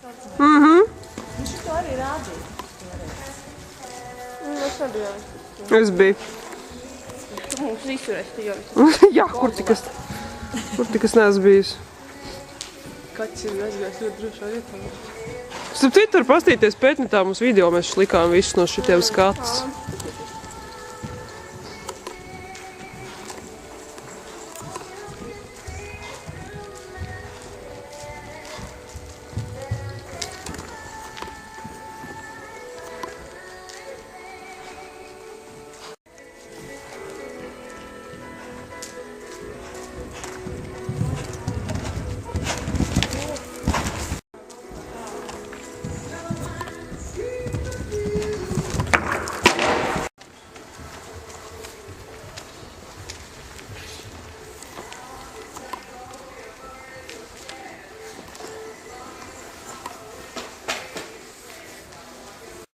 Viņš to arī rādīja. Es nebiju. Es biju. Tu mums visur esi jau. Jā, kur tikas neesmu bijis. Kāds ir aizgājis ļoti drošā vietā. Starp citu, var pastīties pētnetā mums video, mēs likām visus no šitiem skatus.